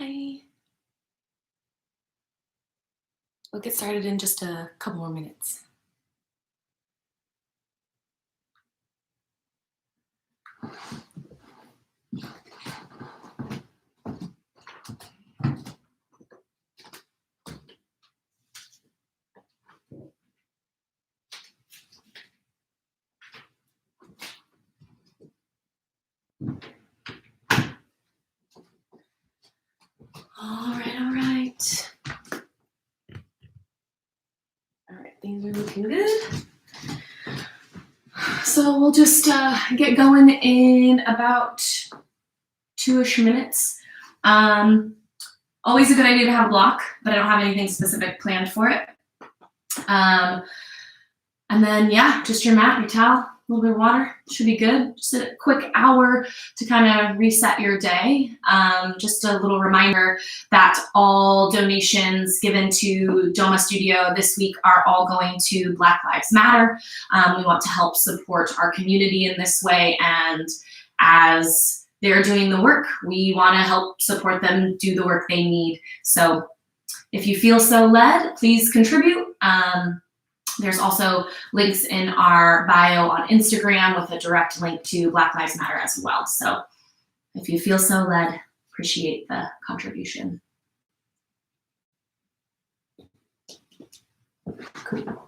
Hi. We'll get started in just a couple more minutes. All right. All right, things are looking good. So we'll just get going in about 2-ish minutes. Always a good idea to have a block, but I don't have anything specific planned for it. And then, yeah, just your mat, your towel, a little bit of water, should be good. Just a quick hour to kind of reset your day. Just a little reminder that all donations given to DOMA Studio this week are all going to Black Lives Matter. We want to help support our community in this way, and as they're doing the work, we want to help support them do the work they need. So if you feel so led, please contribute. There's also links in our bio on Instagram with a direct link to Black Lives Matter as well. So if you feel so led, appreciate the contribution. Cool.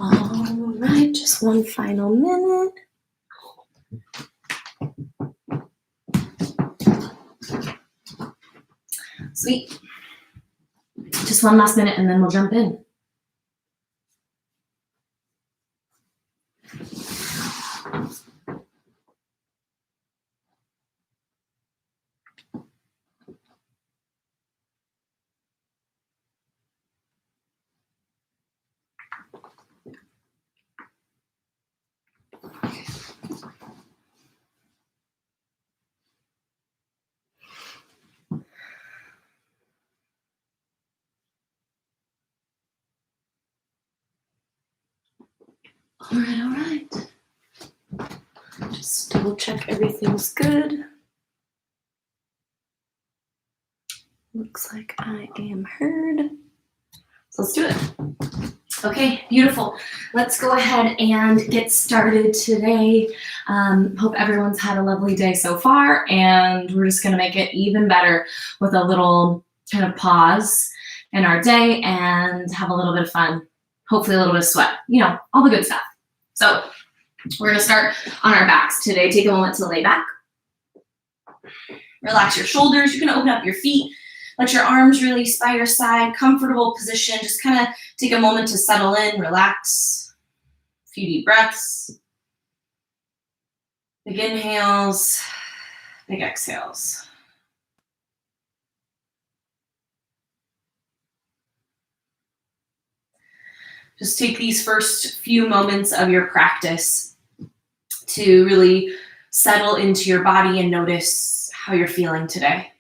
All right, just one final minute. Sweet. Just one last minute and then we'll jump in. All right. Just double check everything's good. Looks like I am heard. So let's do it. Okay, beautiful. Let's go ahead and get started today. Hope everyone's had a lovely day so far, and we're just gonna make it even better with a little kind of pause in our day and have a little bit of fun, hopefully a little bit of sweat, you know, all the good stuff. So we're gonna start on our backs today. Take a moment to lay back. Relax your shoulders. You can open up your feet. Let your arms release by your side. Comfortable position. Just kind of take a moment to settle in, relax. A few deep breaths. Big inhales, big exhales. Just take these first few moments of your practice to really settle into your body and notice how you're feeling today.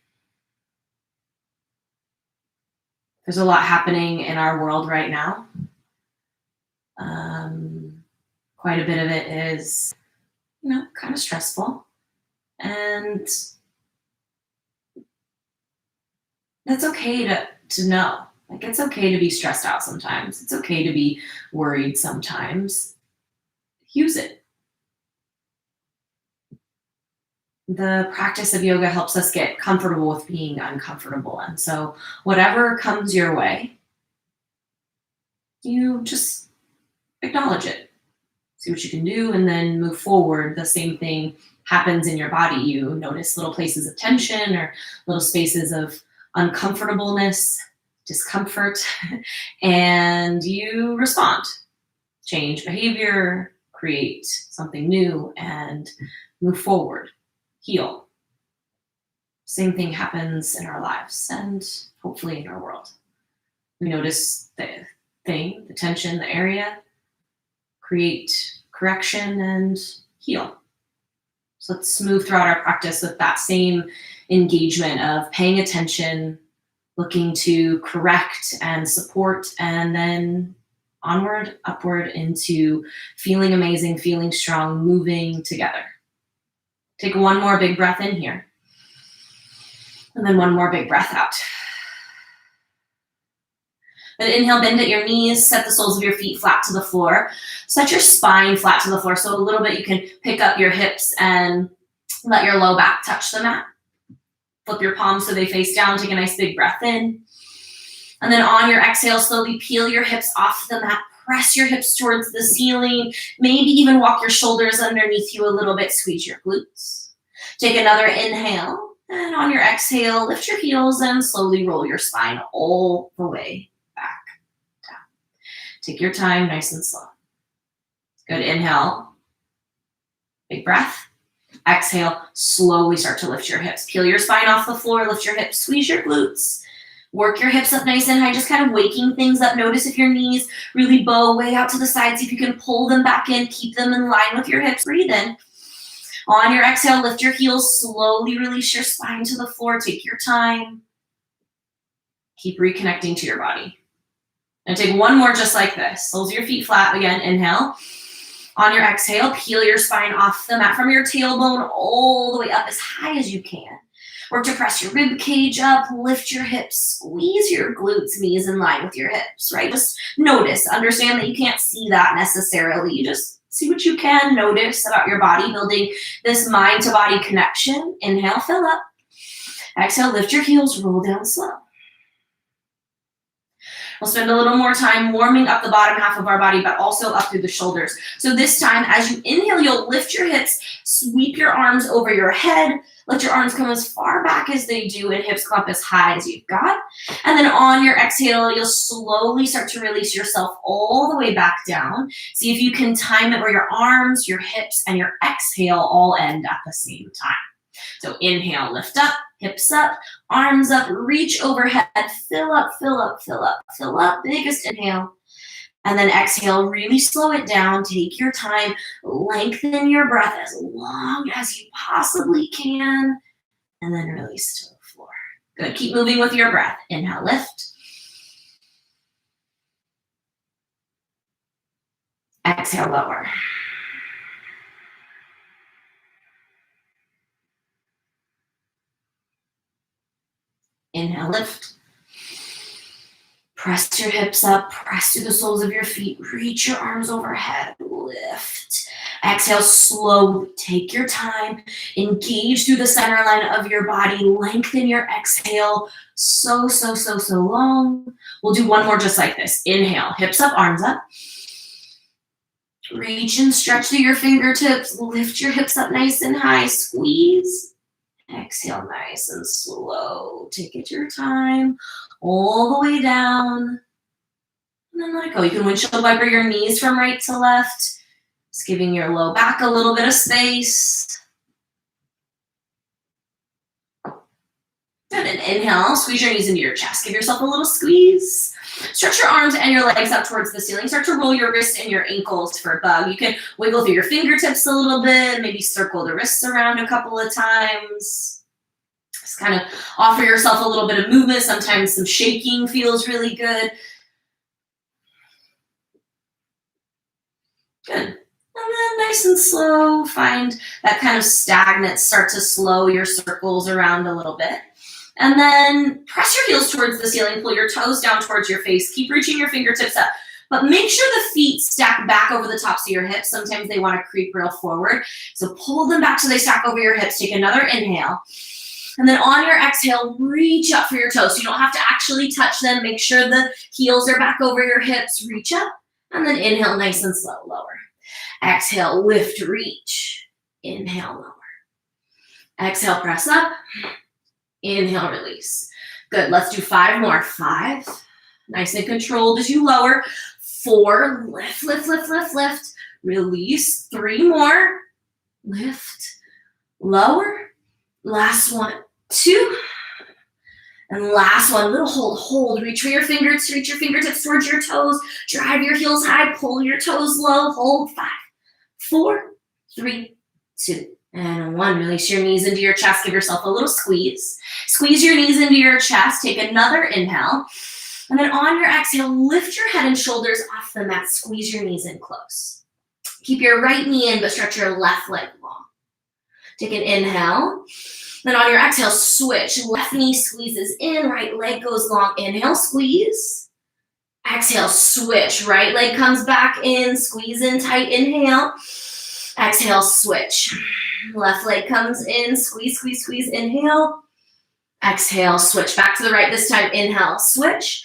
There's a lot happening in our world right now. Quite a bit of it is, you know, kind of stressful. And that's okay to know. Like, it's okay to be stressed out sometimes. It's okay to be worried sometimes. Use it. The practice of yoga helps us get comfortable with being uncomfortable. And so whatever comes your way, you just acknowledge it. See what you can do and then move forward. The same thing happens in your body. You notice little places of tension or little spaces of uncomfortableness, discomfort, and you respond. Change behavior, create something new and move forward, heal. Same thing happens in our lives and hopefully in our world. We notice the thing, the tension, the area, create correction and heal. So let's move throughout our practice with that same engagement of paying attention, looking to correct and support, and then onward, upward into feeling amazing, feeling strong, moving together. Take one more big breath in here. And then one more big breath out. Then inhale, bend at your knees, set the soles of your feet flat to the floor. Set your spine flat to the floor. So a little bit you can pick up your hips and let your low back touch the mat. Flip your palms so they face down. Take a nice big breath in. And then on your exhale, slowly peel your hips off the mat. Press your hips towards the ceiling. Maybe even walk your shoulders underneath you a little bit. Squeeze your glutes. Take another inhale. And on your exhale, lift your heels and slowly roll your spine all the way back down. Take your time, nice and slow. Good, inhale. Big breath. Exhale, slowly start to lift your hips. Peel your spine off the floor, lift your hips, squeeze your glutes. Work your hips up nice and high, just kind of waking things up. Notice if your knees really bow way out to the side. See if you can pull them back in, keep them in line with your hips. Breathe in. On your exhale, lift your heels, slowly release your spine to the floor. Take your time. Keep reconnecting to your body. And take one more just like this. Soles of your feet flat again, inhale. On your exhale, peel your spine off the mat from your tailbone all the way up as high as you can. Work to press your rib cage up, lift your hips, squeeze your glutes, knees in line with your hips, right? Just notice, understand that you can't see that necessarily. You just see what you can notice about your body, building this mind to body connection. Inhale, fill up. Exhale, lift your heels, roll down slow. We'll spend a little more time warming up the bottom half of our body, but also up through the shoulders. So this time, as you inhale, you'll lift your hips, sweep your arms over your head, let your arms come as far back as they do and hips come up as high as you've got. And then on your exhale, you'll slowly start to release yourself all the way back down. See if you can time it where your arms, your hips, and your exhale all end at the same time. So inhale, lift up, hips up, arms up, reach overhead, fill up, fill up, fill up, fill up, biggest inhale. And then exhale, really slow it down, take your time, lengthen your breath as long as you possibly can, and then release to the floor. Good, keep moving with your breath. Inhale, lift. Exhale, lower. Inhale, lift. Press your hips up, press through the soles of your feet, reach your arms overhead, lift. Exhale, slowly take your time, engage through the center line of your body, lengthen your exhale so long. We'll do one more just like this. Inhale, hips up, arms up. Reach and stretch through your fingertips, lift your hips up nice and high, squeeze. Exhale, nice and slow. Take it your time, all the way down. And then let it go. You can windshield wiper your knees from right to left. Just giving your low back a little bit of space. Good, and inhale, squeeze your knees into your chest. Give yourself a little squeeze. Stretch your arms and your legs up towards the ceiling. Start to roll your wrists and your ankles for a bug. You can wiggle through your fingertips a little bit, maybe circle the wrists around a couple of times. Just kind of offer yourself a little bit of movement. Sometimes some shaking feels really good. Good. And then nice and slow, find that kind of stagnant, start to slow your circles around a little bit. And then press your heels towards the ceiling, pull your toes down towards your face, keep reaching your fingertips up, but make sure the feet stack back over the tops of your hips. Sometimes they want to creep real forward. So pull them back so they stack over your hips. Take another inhale. And then on your exhale, reach up for your toes. So you don't have to actually touch them. Make sure the heels are back over your hips. Reach up. And then inhale nice and slow, lower. Exhale, lift, reach. Inhale, lower. Exhale, press up. Inhale, release. Good, let's do 5 more. 5, nice and controlled as you lower. 4, lift, lift, lift, lift, lift. Release. 3 more. Lift. Lower. Last one. 2. And last one, little hold. Reach for your fingers, reach your fingertips towards your toes. Drive your heels high, pull your toes low. Hold. 5, 4, 3, 2, and 1. Release your knees into your chest. Give yourself a little squeeze. Squeeze your knees into your chest. Take another inhale. And then on your exhale, lift your head and shoulders off the mat. Squeeze your knees in close. Keep your right knee in, but stretch your left leg long. Take an inhale. Then on your exhale, switch. Left knee squeezes in, right leg goes long. Inhale, squeeze. Exhale, switch. Right leg comes back in, squeeze in tight. Inhale. Exhale, switch. Left leg comes in, squeeze, squeeze, squeeze. Inhale. Exhale, switch. Back to the right this time. Inhale, switch.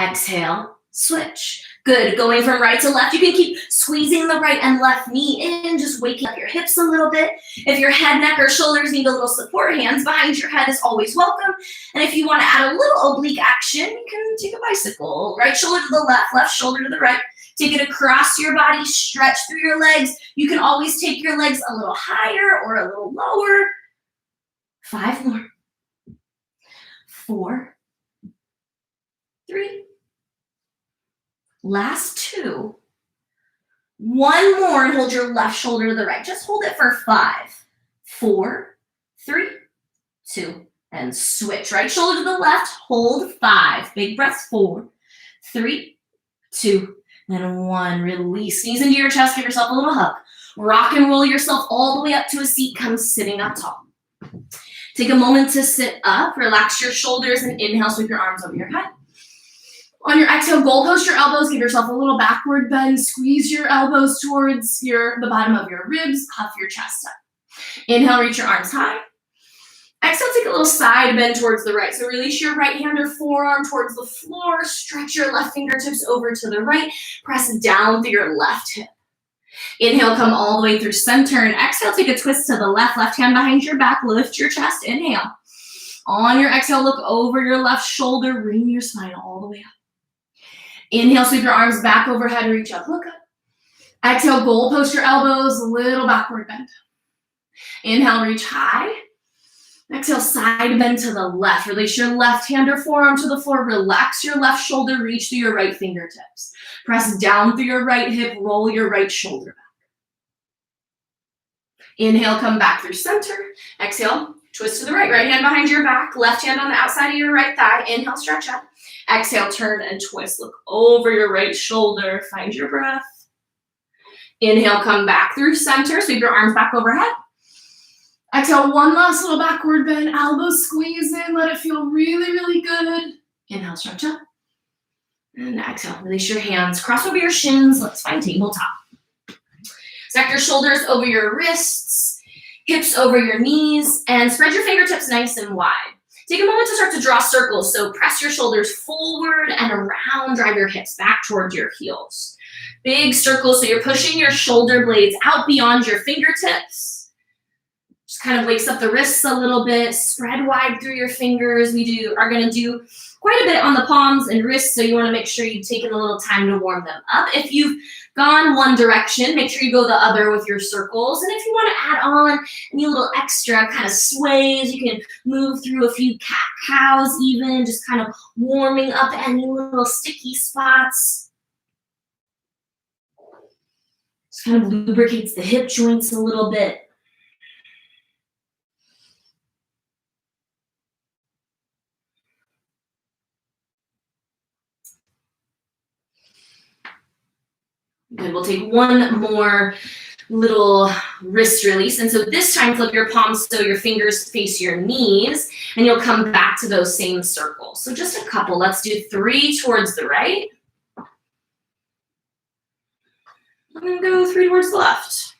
Exhale, switch. Good. Going from right to left. You can keep squeezing the right and left knee in, just waking up your hips a little bit. If your head, neck, or shoulders need a little support, hands behind your head is always welcome. And if you want to add a little oblique action, you can take a bicycle. Right shoulder to the left, left shoulder to the right. Take it across your body, stretch through your legs. You can always take your legs a little higher or a little lower. 5 more. 4, 3. Last 2. 1 more and hold your left shoulder to the right. Just hold it for 5, 4, 3, 2, and switch. Right shoulder to the left, hold 5. Big breath, 4, 3, 2, and 1. Release. Knees into your chest, give yourself a little hug. Rock and roll yourself all the way up to a seat. Come sitting up tall. Take a moment to sit up. Relax your shoulders and inhale, sweep your arms over your head. On your exhale, goal post your elbows. Give yourself a little backward bend. Squeeze your elbows towards the bottom of your ribs. Puff your chest up. Inhale, reach your arms high. Exhale, take a little side bend towards the right. So release your right hand or forearm towards the floor. Stretch your left fingertips over to the right. Press down through your left hip. Inhale, come all the way through center. And exhale, take a twist to the left. Left hand behind your back. Lift your chest. Inhale. On your exhale, look over your left shoulder. Bring your spine all the way up. Inhale, sweep your arms back overhead, reach up, look up. Exhale, goal post your elbows, a little backward bend. Inhale, reach high. Exhale, side bend to the left. Release your left hand or forearm to the floor. Relax your left shoulder, reach through your right fingertips. Press down through your right hip, roll your right shoulder back. Inhale, come back through center. Exhale, twist to the right. Right hand behind your back, left hand on the outside of your right thigh. Inhale, stretch up. Exhale, turn and twist. Look over your right shoulder. Find your breath. Inhale, come back through center. Sweep your arms back overhead. Exhale, one last little backward bend. Elbows squeeze in. Let it feel really, really good. Inhale, stretch up. And exhale, release your hands. Cross over your shins. Let's find tabletop. Stack your shoulders over your wrists. Hips over your knees. And spread your fingertips nice and wide. Take a moment to start to draw circles. So press your shoulders forward and around. Drive your hips back towards your heels. Big circles, so you're pushing your shoulder blades out beyond your fingertips. Just kind of wakes up the wrists a little bit. Spread wide through your fingers. We are going to do quite a bit on the palms and wrists, so you want to make sure you've taken a little time to warm them up. If you've gone one direction, make sure you go the other with your circles. And if you want to add on any little extra kind of sways, you can move through a few cat-cows even, just kind of warming up any little sticky spots. Just kind of lubricates the hip joints a little bit. Good, we'll take one more little wrist release. And so this time, flip your palms so your fingers face your knees, and you'll come back to those same circles. So just a couple. Let's do 3 towards the right. And then go 3 towards the left.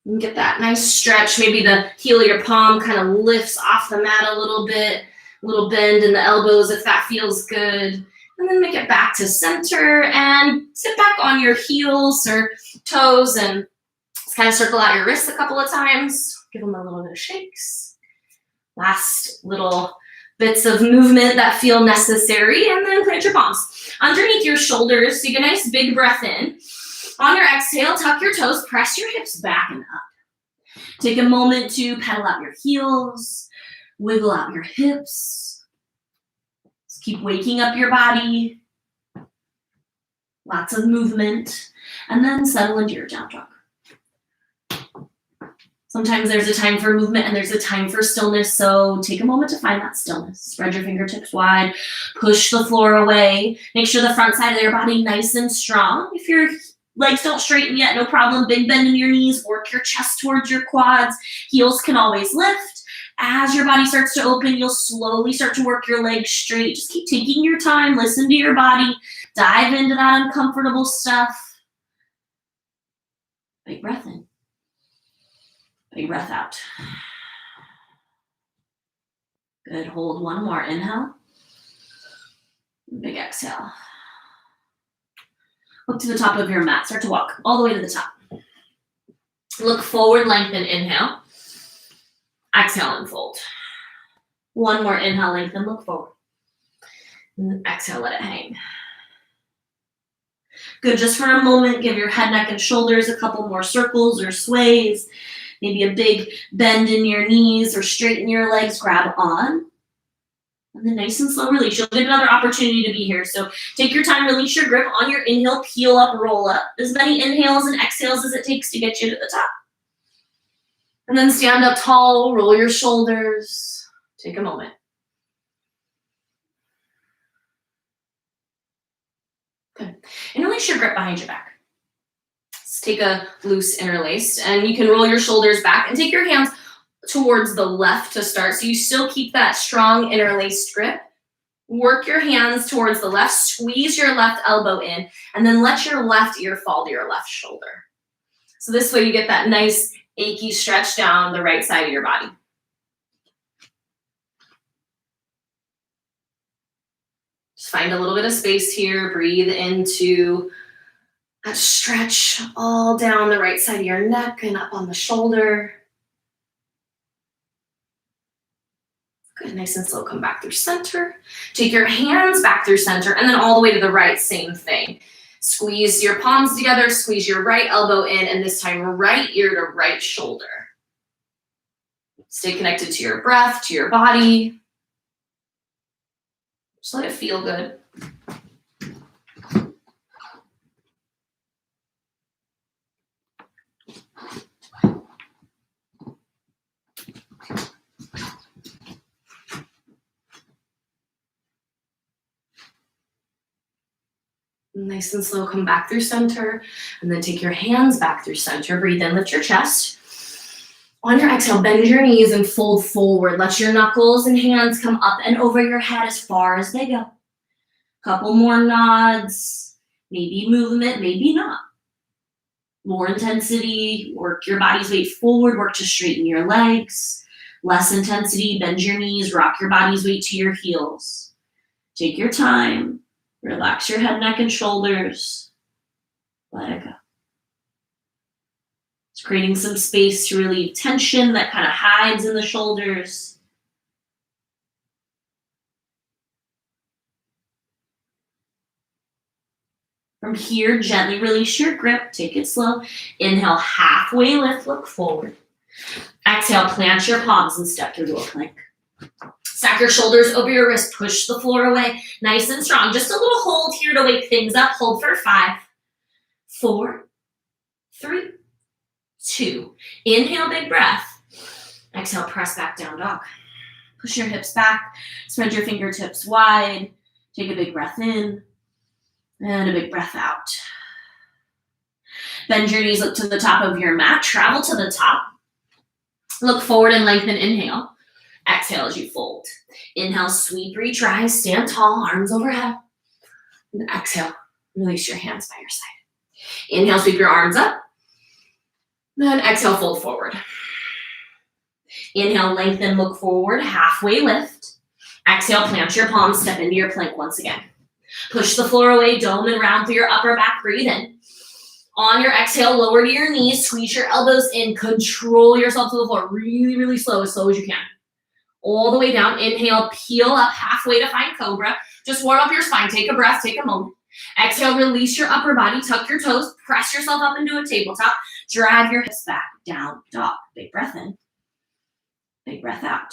And get that nice stretch. Maybe the heel of your palm kind of lifts off the mat a little bit. A little bend in the elbows if that feels good. And then make it back to center and sit back on your heels or toes and just kind of circle out your wrists a couple of times. Give them a little bit of shakes. Last little bits of movement that feel necessary, and then plant your palms underneath your shoulders. Take a nice big breath in. On your exhale, tuck your toes, press your hips back and up. Take a moment to pedal out your heels, wiggle out your hips. Just keep waking up your body. Lots of movement. And then settle into your down dog. Sometimes there's a time for movement and there's a time for stillness, so take a moment to find that stillness. Spread your fingertips wide, push the floor away. Make sure the front side of your body nice and strong. If your legs don't straighten yet, no problem. Big bend in your knees, work your chest towards your quads. Heels can always lift. As your body starts to open, you'll slowly start to work your legs straight. Just keep taking your time, listen to your body, dive into that uncomfortable stuff. Big breath in. Big breath out. Good, hold one more, inhale. Big exhale. Look to the top of your mat, start to walk all the way to the top. Look forward, lengthen, inhale. Exhale and fold. One more inhale, lengthen, look forward. And exhale, let it hang. Good, just for a moment, give your head, neck, and shoulders a couple more circles or sways. Maybe a big bend in your knees or straighten your legs, grab on. And then nice and slow release. You'll get another opportunity to be here. So take your time, release your grip on your inhale, peel up, roll up. As many inhales and exhales as it takes to get you to the top. And then stand up tall, roll your shoulders. Take a moment. Good. And release your grip behind your back. Take a loose interlaced, and you can roll your shoulders back and take your hands towards the left to start. So you still keep that strong interlaced grip. Work your hands towards the left, squeeze your left elbow in, and then let your left ear fall to your left shoulder. So this way you get that nice achy stretch down the right side of your body. Just find a little bit of space here, breathe into that stretch all down the right side of your neck and up on the shoulder. Good, nice and slow, come back through center. Take your hands back through center and then all the way to the right, same thing. Squeeze your palms together, squeeze your right elbow in, and this time right ear to right shoulder. Stay connected to your breath, to your body. Just let it feel good. Nice and slow, come back through center, and then take your hands back through center. Breathe in, lift your chest. On your exhale, bend your knees and fold forward. Let your knuckles and hands come up and over your head as far as they go. Couple more nods, maybe movement, maybe not. More intensity, work your body's weight forward, work to straighten your legs. Less intensity, bend your knees, rock your body's weight to your heels. Take your time. Relax your head, neck, and shoulders. Let it go. It's creating some space to relieve tension that kind of hides in the shoulders. From here, gently release your grip. Take it slow. Inhale, halfway lift, look forward. Exhale, plant your palms and step through to a plank. Stack your shoulders over your wrist, push the floor away, nice and strong. Just a little hold here to wake things up. Hold for 5, 4, 3, 2. Inhale, big breath. Exhale, press back down dog. Push your hips back, spread your fingertips wide. Take a big breath in and a big breath out. Bend your knees, look to the top of your mat, travel to the top. Look forward and lengthen, inhale. Exhale as you fold. Inhale, sweep, reach, rise, stand tall, arms overhead. And exhale, release your hands by your side. Inhale, sweep your arms up. Then exhale, fold forward. Inhale, lengthen, look forward, halfway lift. Exhale, plant your palms, step into your plank once again. Push the floor away, dome and round through your upper back, breathe in. On your exhale, lower to your knees, squeeze your elbows in, control yourself to the floor, really, really slow as you can. All the way down, inhale, peel up halfway to find cobra. Just warm up your spine, take a breath, take a moment. Exhale, release your upper body, tuck your toes, press yourself up into a tabletop, drive your hips back, down dog. Big breath in, big breath out.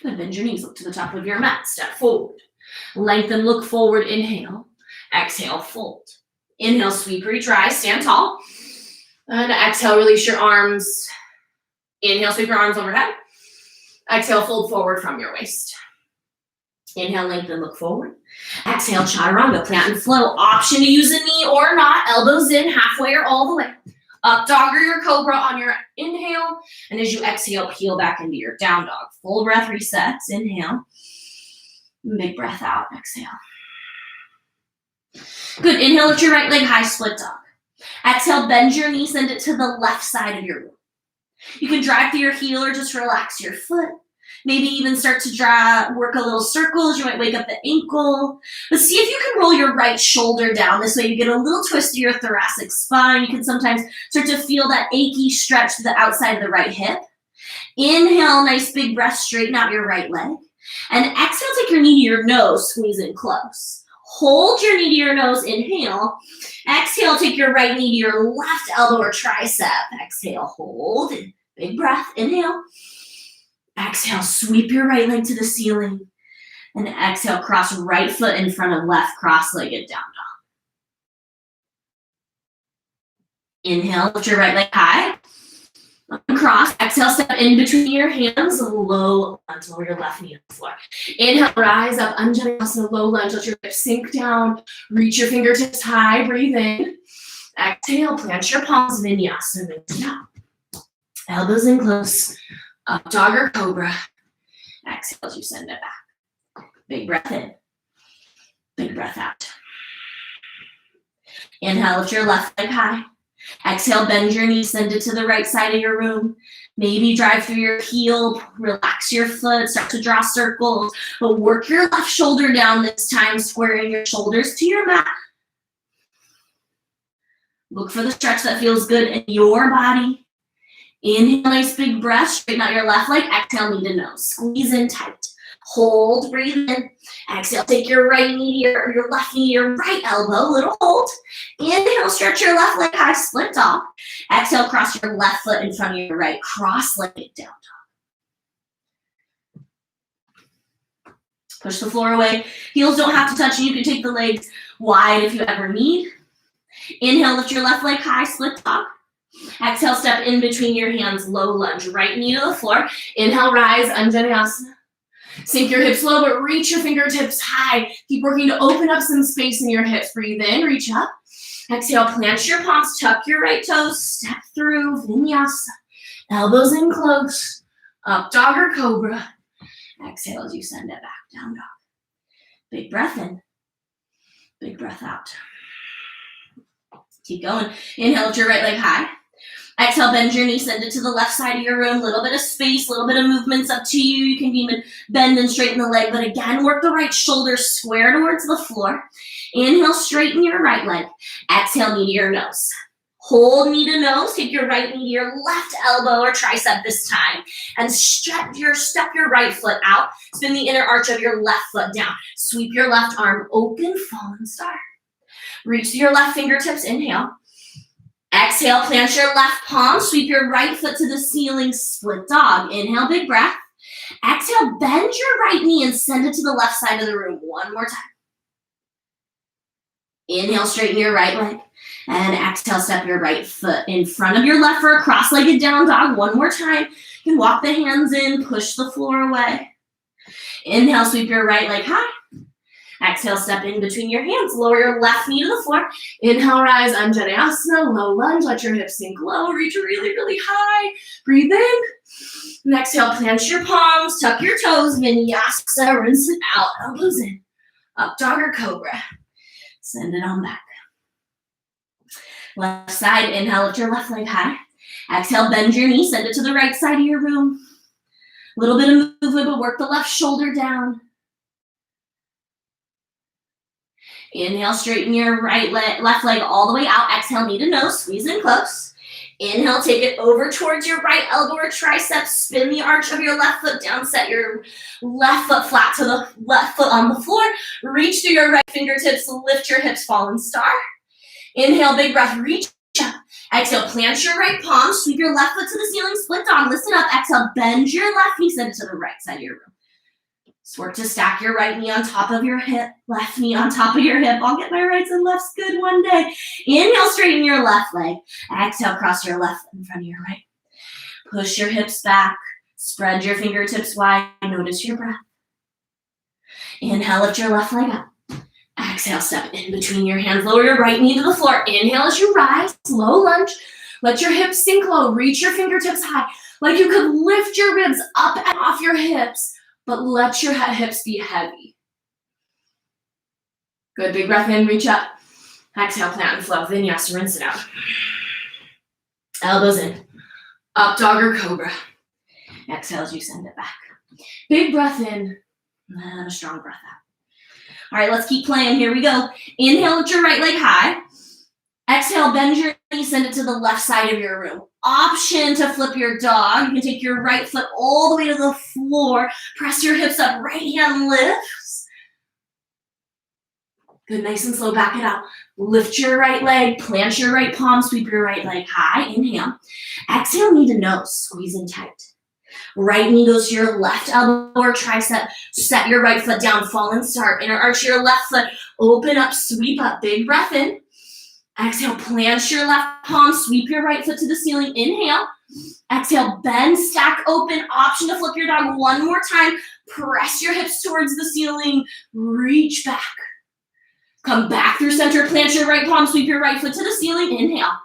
Good, bend your knees, look to the top of your mat, step forward. Lengthen, look forward, inhale. Exhale, fold. Inhale, sweep, reach, rise, stand tall. And exhale, release your arms. Inhale, sweep your arms overhead. Exhale, fold forward from your waist. Inhale, lengthen, look forward. Exhale, chaturanga, plant and flow. Option to use a knee or not. Elbows in, halfway or all the way. Up dog or your cobra on your inhale. And as you exhale, peel back into your down dog. Full breath resets. Inhale. Big breath out. Exhale. Good. Inhale, lift your right leg high, split dog. Exhale, bend your knee, send it to the left side of your room. You can drive through your heel or just relax your foot. Maybe even start to work a little circles. You might wake up the ankle. But see if you can roll your right shoulder down. This way you get a little twist to your thoracic spine. You can sometimes start to feel that achy stretch to the outside of the right hip. Inhale, nice big breath, straighten out your right leg. And exhale, take your knee to your nose, squeeze in close. Hold your knee to your nose, inhale. Exhale, take your right knee to your left elbow or tricep. Exhale, hold. Big breath, inhale. Exhale, sweep your right leg to the ceiling. And exhale, cross right foot in front of left, cross-legged down dog. Inhale, lift your right leg high. Cross. Exhale, step in between your hands, low lunge, lower your left knee on the floor. Inhale, rise up, Anjaneyasana, low lunge, let your hips sink down, reach your fingertips high, breathe in. Exhale, plant your palms, Vinyasa, rinse it out. Elbows in close, up dog or cobra. Exhale as you send it back. Big breath in, big breath out. Inhale, lift your left leg high. Exhale, bend your knee, send it to the right side of your room. Maybe drive through your heel, relax your foot, start to draw circles, but work your left shoulder down this time, squaring your shoulders to your mat. Look for the stretch that feels good in your body. Inhale, nice big breath, straighten out your left leg. Exhale, knee to nose, squeeze in tight. Hold, breathe in. Exhale, take your right knee to your left knee to your right elbow, little hold. Inhale, stretch your left leg high, split dog. Exhale, cross your left foot in front of your right, cross-legged down dog. Push the floor away. Heels don't have to touch, and you can take the legs wide if you ever need. Inhale, lift your left leg high, split dog. Exhale, step in between your hands, low lunge, right knee to the floor. Inhale, rise, Anjaneyasana. Sink your hips low, but reach your fingertips high. Keep working to open up some space in your hips. Breathe in, reach up. Exhale, plant your palms, tuck your right toes, step through, Vinyasa. Elbows in close, up dog or cobra. Exhale as you send it back, down dog. Big breath in, big breath out. Keep going. Inhale, lift your right leg high. Exhale, bend your knee, send it to the left side of your room. Little bit of space, little bit of movements up to you. You can even bend and straighten the leg, but again, work the right shoulder square towards the floor. Inhale, straighten your right leg. Exhale, knee to your nose. Hold knee to nose. Take your right knee to your left elbow or tricep this time. And step your right foot out. Spin the inner arch of your left foot down. Sweep your left arm open, fallen star. Reach to your left fingertips, inhale. Exhale, plant your left palm, sweep your right foot to the ceiling, split dog. Inhale, big breath. Exhale, bend your right knee and send it to the left side of the room. One more time. Inhale, straighten your right leg. And exhale, step your right foot in front of your left for a cross-legged down dog. One more time. You can walk the hands in, push the floor away. Inhale, sweep your right leg high. Exhale, step in between your hands. Lower your left knee to the floor. Inhale, rise, Anjaneyasana, low lunge. Let your hips sink low. Reach really, really high. Breathe in. And exhale, plant your palms. Tuck your toes. Vinyasa, rinse it out. Elbows in. Up dog or cobra. Send it on back. Left side, inhale, lift your left leg high. Exhale, bend your knee. Send it to the right side of your room. A little bit of movement, but work the left shoulder down. Inhale, straighten your left leg all the way out. Exhale, knee to nose, squeeze in close. Inhale, take it over towards your right elbow or tricep. Spin the arch of your left foot down. Set your left foot flat to the left foot on the floor. Reach through your right fingertips. Lift your hips, fallen star. Inhale, big breath, reach up. Exhale, plant your right palm. Sweep your left foot to the ceiling. Split dog, listen up. Exhale, bend your left knee. Send it to the right side of your room. Just work to stack your right knee on top of your hip, left knee on top of your hip. I'll get my rights and lefts good one day. Inhale, straighten your left leg. Exhale, cross your left foot in front of your right. Push your hips back. Spread your fingertips wide. Notice your breath. Inhale, lift your left leg up. Exhale, step in between your hands. Lower your right knee to the floor. Inhale as you rise. Low lunge. Let your hips sink low. Reach your fingertips high. Like you could lift your ribs up and off your hips, but let your hips be heavy. Good, big breath in, reach up. Exhale, plant and flow. Vinyasa, rinse it out. Elbows in. Up dog or cobra. Exhale as you send it back. Big breath in, and a strong breath out. All right, let's keep playing. Here we go. Inhale, lift your right leg high. Exhale, bend your knee, send it to the left side of your room. Option to flip your dog. You can take your right foot all the way to the floor. Press your hips up. Right hand lifts. Good, nice and slow. Back it up. Lift your right leg. Plant your right palm. Sweep your right leg high. Inhale. Exhale, knee to nose. Squeeze in tight. Right knee goes to your left elbow or tricep. Set your right foot down. Fallen start. Inner arch your left foot. Open up. Sweep up. Big breath in. Exhale, plant your left palm, sweep your right foot to the ceiling. Inhale. Exhale, bend, stack, open. Option to flip your dog one more time. Press your hips towards the ceiling. Reach back. Come back through center. Plant your right palm, sweep your right foot to the ceiling. Inhale.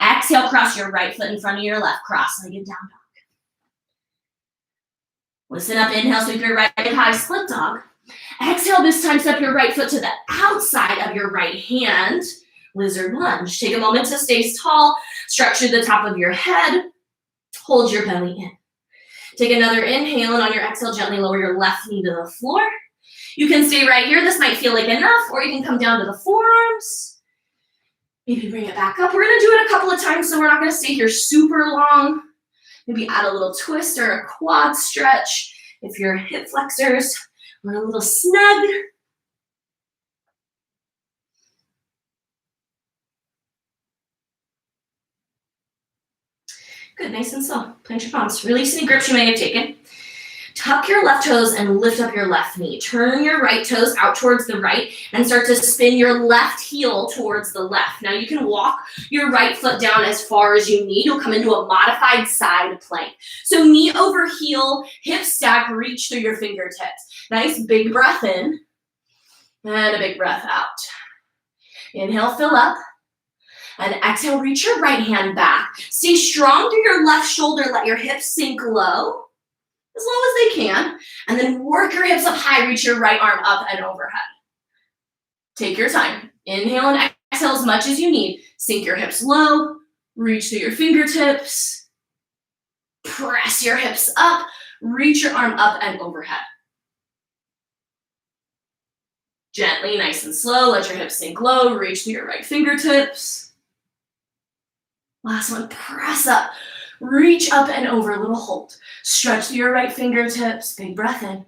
Exhale, cross your right foot in front of your left. Cross-legged down dog. Listen up. Inhale, sweep your right leg high, split dog. Exhale, this time step your right foot to the outside of your right hand. Lizard lunge. Take a moment to stay tall. Stretch through the top of your head. Hold your belly in. Take another inhale, and on your exhale, gently lower your left knee to the floor. You can stay right here. This might feel like enough, or you can come down to the forearms. Maybe bring it back up. We're going to do it a couple of times, so we're not going to stay here super long. Maybe add a little twist or a quad stretch if your hip flexors are a little snug. Good, nice and slow. Plant your palms. Release any grips you may have taken. Tuck your left toes and lift up your left knee. Turn your right toes out towards the right and start to spin your left heel towards the left. Now you can walk your right foot down as far as you need. You'll come into a modified side plank. So knee over heel, hip stack, reach through your fingertips. Nice big breath in and a big breath out. Inhale, fill up. And exhale, reach your right hand back. Stay strong through your left shoulder. Let your hips sink low, as low as they can. And then work your hips up high. Reach your right arm up and overhead. Take your time. Inhale and exhale as much as you need. Sink your hips low. Reach through your fingertips. Press your hips up. Reach your arm up and overhead. Gently, nice and slow. Let your hips sink low. Reach through your right fingertips. Last one, press up, reach up and over, little hold. Stretch through your right fingertips, big breath in.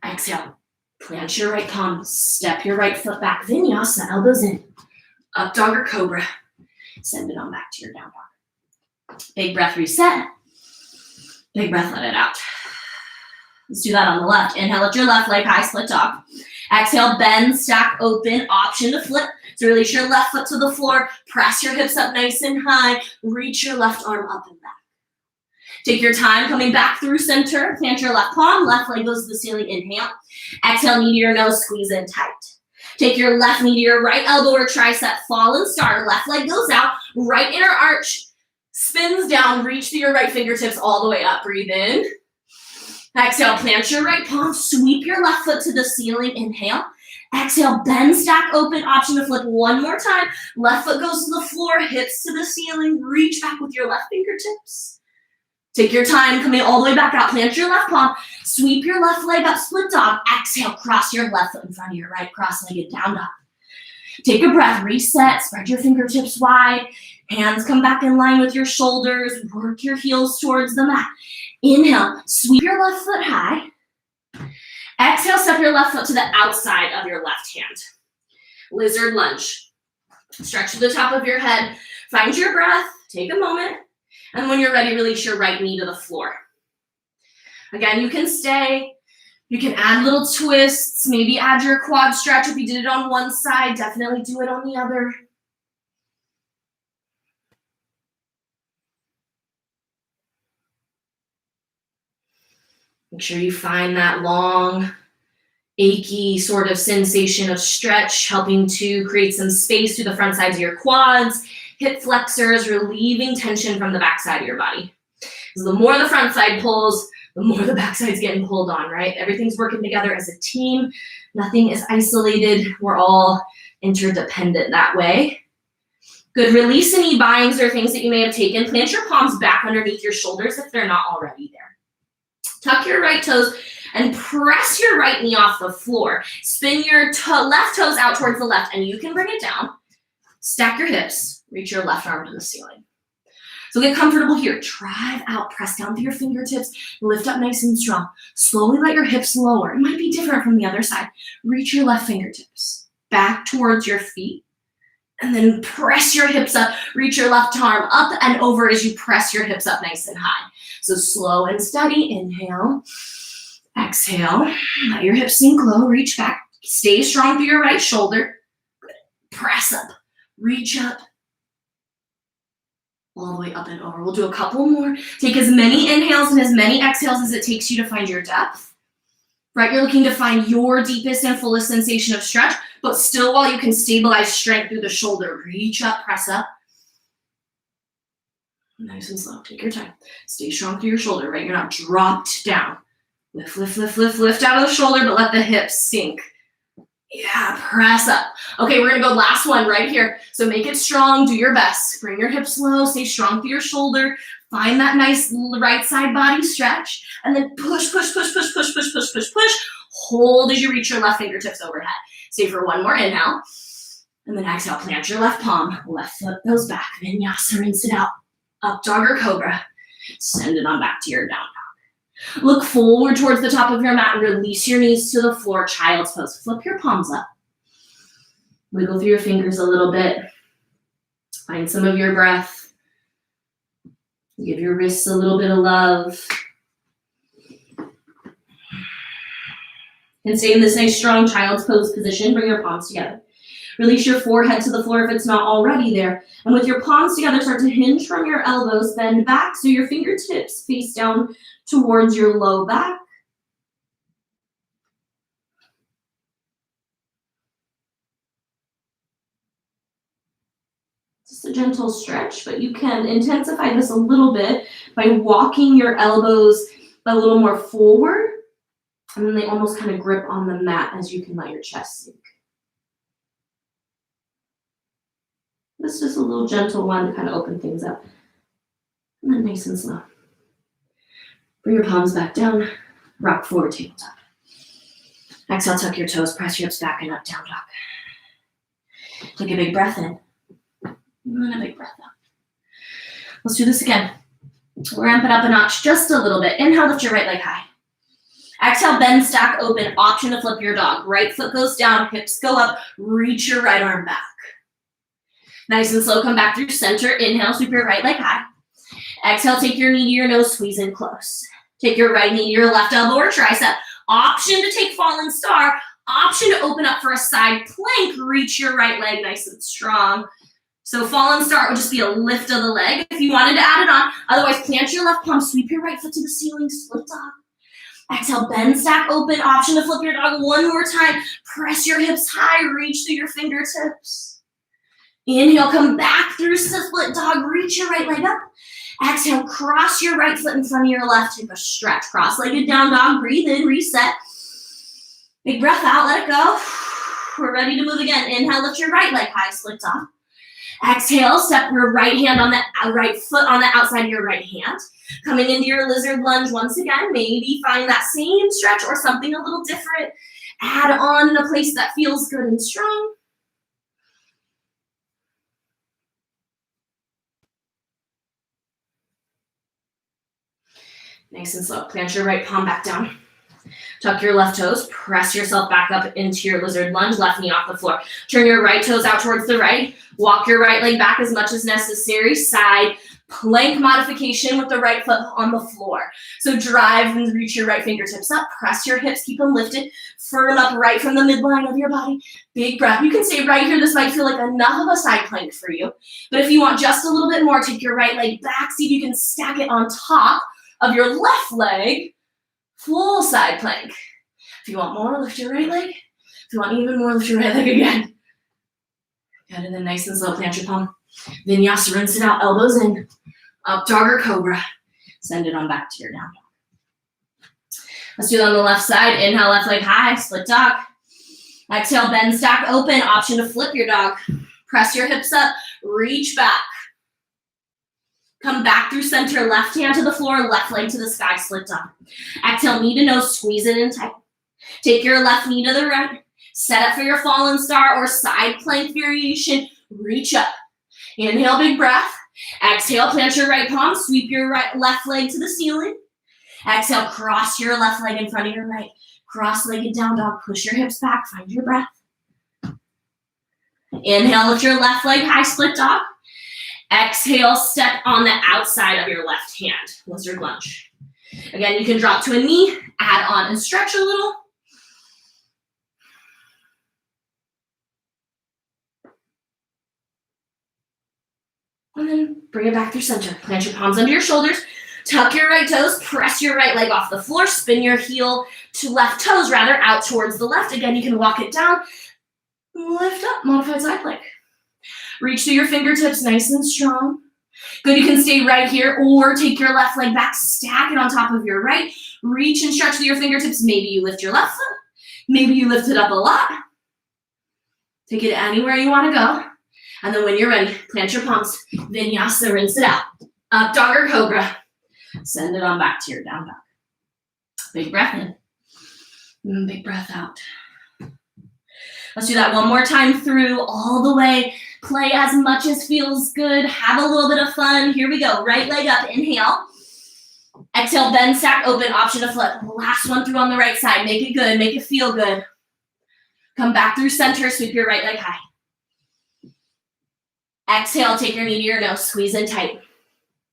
Exhale, plant your right palm, step your right foot back, vinyasa, elbows in. Up dog or cobra, send it on back to your down dog. Big breath, reset. Big breath, let it out. Let's do that on the left. Inhale, lift your left leg high, split dog. Exhale, bend, stack, open, option to flip. So release your left foot to the floor, press your hips up nice and high, reach your left arm up and back. Take your time coming back through center, plant your left palm, left leg goes to the ceiling, inhale. Exhale, knee to your nose, squeeze in tight. Take your left knee to your right elbow or tricep, fallen star, left leg goes out, right inner arch, spins down, reach through your right fingertips all the way up, breathe in. Exhale, plant your right palm, sweep your left foot to the ceiling, inhale. Exhale, bend, stack, open, option to flip one more time. Left foot goes to the floor, hips to the ceiling, reach back with your left fingertips. Take your time, coming all the way back out, plant your left palm, sweep your left leg up, split dog. Exhale, cross your left foot in front of your right, cross-legged down dog. Take a breath, reset, spread your fingertips wide, hands come back in line with your shoulders, work your heels towards the mat. Inhale, sweep your left foot high. Exhale, step your left foot to the outside of your left hand. Lizard lunge. Stretch to the top of your head, find your breath, take a moment, and when you're ready, release your right knee to the floor. Again, you can stay. You can add little twists, maybe add your quad stretch. If you did it on one side, definitely do it on the other. Make sure you find that long, achy sort of sensation of stretch, helping to create some space through the front sides of your quads, hip flexors, relieving tension from the back side of your body. So the more the front side pulls, the more the back side's getting pulled on, right? Everything's working together as a team. Nothing is isolated. We're all interdependent that way. Good. Release any binds or things that you may have taken. Plant your palms back underneath your shoulders if they're not already there. Tuck your right toes and press your right knee off the floor. Spin your left toes out towards the left, and you can bring it down. Stack your hips. Reach your left arm to the ceiling. So get comfortable here. Drive out. Press down through your fingertips. Lift up nice and strong. Slowly let your hips lower. It might be different from the other side. Reach your left fingertips back towards your feet. And then press your hips up. Reach your left arm up and over as you press your hips up nice and high. So slow and steady. Inhale. Exhale. Let your hips sink low. Reach back. Stay strong through your right shoulder. Good. Press up. Reach up. All the way up and over. We'll do a couple more. Take as many inhales and as many exhales as it takes you to find your depth. Right? You're looking to find your deepest and fullest sensation of stretch, but still while you can stabilize strength through the shoulder. Reach up, press up. Nice and slow. Take your time. Stay strong through your shoulder, right? You're not dropped down. Lift, lift, lift, lift, lift out of the shoulder, but let the hips sink. Yeah, press up. Okay, we're gonna go last one right here. So make it strong, do your best. Bring your hips low, stay strong through your shoulder. Find that nice right side body stretch. And then push, push, push, push, push, push, push, push, push. Hold as you reach your left fingertips overhead. Stay for one more inhale. And then exhale, plant your left palm. Left foot goes back. Vinyasa, rinse it out. Up dog or cobra. Send it on back to your down dog. Look forward towards the top of your mat and release your knees to the floor. Child's pose. Flip your palms up. Wiggle through your fingers a little bit. Find some of your breath. Give your wrists a little bit of love. And stay in this nice strong child's pose position. Bring your palms together. Release your forehead to the floor if it's not already there. And with your palms together, start to hinge from your elbows. Bend back so your fingertips face down towards your low back. Just a gentle stretch, but you can intensify this a little bit by walking your elbows a little more forward. And then they almost kind of grip on the mat as you can let your chest sink. This is just a little gentle one to kind of open things up. And then nice and slow. Bring your palms back down. Rock forward, tabletop. Exhale, tuck your toes, press your hips back and up, down dog. Take a big breath in. And then a big breath out. Let's do this again. We'll ramp it up a notch just a little bit. Inhale, lift your right leg high. Exhale, bend, stack, open. Option to flip your dog. Right foot goes down, hips go up. Reach your right arm back. Nice and slow, come back through center. Inhale, sweep your right leg high. Exhale, take your knee to your nose, squeeze in close. Take your right knee to your left elbow or tricep. Option to take fallen star. Option to open up for a side plank. Reach your right leg nice and strong. So fallen star would just be a lift of the leg if you wanted to add it on. Otherwise, plant your left palm, sweep your right foot to the ceiling, split dog. Exhale, bend, stack, open. Option to flip your dog one more time. Press your hips high, reach through your fingertips. Inhale, come back through split dog. Reach your right leg up. Exhale, cross your right foot in front of your left. Take a stretch. Cross-legged down dog. Breathe in, reset. Big breath out, let it go. We're ready to move again. Inhale, lift your right leg high, split dog. Exhale, step your right hand on the right foot on the outside of your right hand. Coming into your lizard lunge once again. Maybe find that same stretch or something a little different. Add on in a place that feels good and strong. Nice and slow. Plant your right palm back down. Tuck your left toes. Press yourself back up into your lizard lunge. Left knee off the floor. Turn your right toes out towards the right. Walk your right leg back as much as necessary. Side plank modification with the right foot on the floor. So drive and reach your right fingertips up. Press your hips. Keep them lifted. Firm up right from the midline of your body. Big breath. You can stay right here. This might feel like enough of a side plank for you. But if you want just a little bit more, take your right leg back. See if you can stack it on top of your left leg. Full side plank. If you want more, lift your right leg. If you want even more, lift your right leg again. Good, and then nice and slow, plant your palm. Vinyasa, rinse it out, elbows in. Up dog or cobra. Send it on back to your down dog. Let's do it on the left side. Inhale, left leg high, split dog. Exhale, bend, stack, open. Option to flip your dog. Press your hips up, reach back. Come back through center, left hand to the floor, left leg to the sky, split dog. Exhale, knee to nose, squeeze it in tight. Take your left knee to the right. Set up for your fallen star or side plank variation. Reach up. Inhale, big breath. Exhale, plant your right palm. Sweep your left leg to the ceiling. Exhale, cross your left leg in front of your right. Cross-legged down dog. Push your hips back. Find your breath. Inhale, lift your left leg high, split dog. Exhale, step on the outside of your left hand. Lizard lunge. Again, you can drop to a knee, add on and stretch a little. And then bring it back through center. Plant your palms under your shoulders. Tuck your right toes. Press your right leg off the floor. Spin your heel to left toes, rather, out towards the left. Again, you can walk it down. Lift up, modified side plank. Reach through your fingertips, nice and strong. Good, you can stay right here or take your left leg back, stack it on top of your right. Reach and stretch through your fingertips. Maybe you lift your left foot. Maybe you lift it up a lot. Take it anywhere you want to go. And then when you're ready, plant your palms. Vinyasa, rinse it out. Up dog or cobra. Send it on back to your down dog. Big breath in. And big breath out. Let's do that one more time through all the way. Play as much as feels good. Have a little bit of fun. Here we go. Right leg up. Inhale. Exhale, bend, stack, open. Option to flip. Last one through on the right side. Make it good. Make it feel good. Come back through center. Sweep your right leg high. Exhale, take your knee to your nose. Squeeze in tight.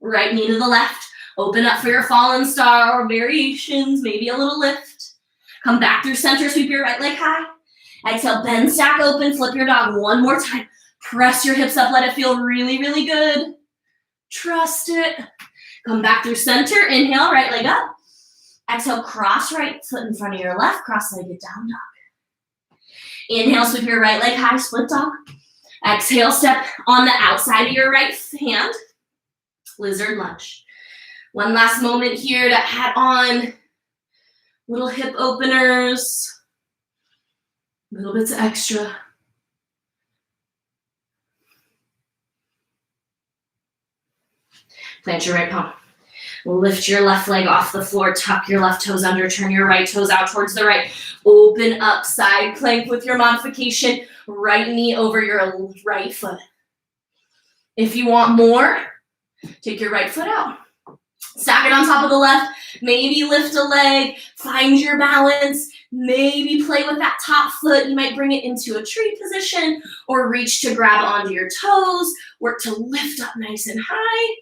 Right knee to the left. Open up for your fallen star or variations. Maybe a little lift. Come back through center. Sweep your right leg high. Exhale, bend, stack, open. Flip your dog one more time. Press your hips up. Let it feel really, really good. Trust it. Come back through center. Inhale, right leg up. Exhale, cross right foot in front of your left. Cross-legged down dog. Inhale, sweep your right leg high. Split dog. Exhale, step on the outside of your right hand. Lizard lunge. One last moment here to add on little hip openers. Little bits extra. Plant your right palm. Lift your left leg off the floor. Tuck your left toes under. Turn your right toes out towards the right. Open up side plank with your modification. Right knee over your right foot. If you want more, take your right foot out. Stack it on top of the left. Maybe lift a leg. Find your balance. Maybe play with that top foot. You might bring it into a tree position or reach to grab onto your toes. Work to lift up nice and high.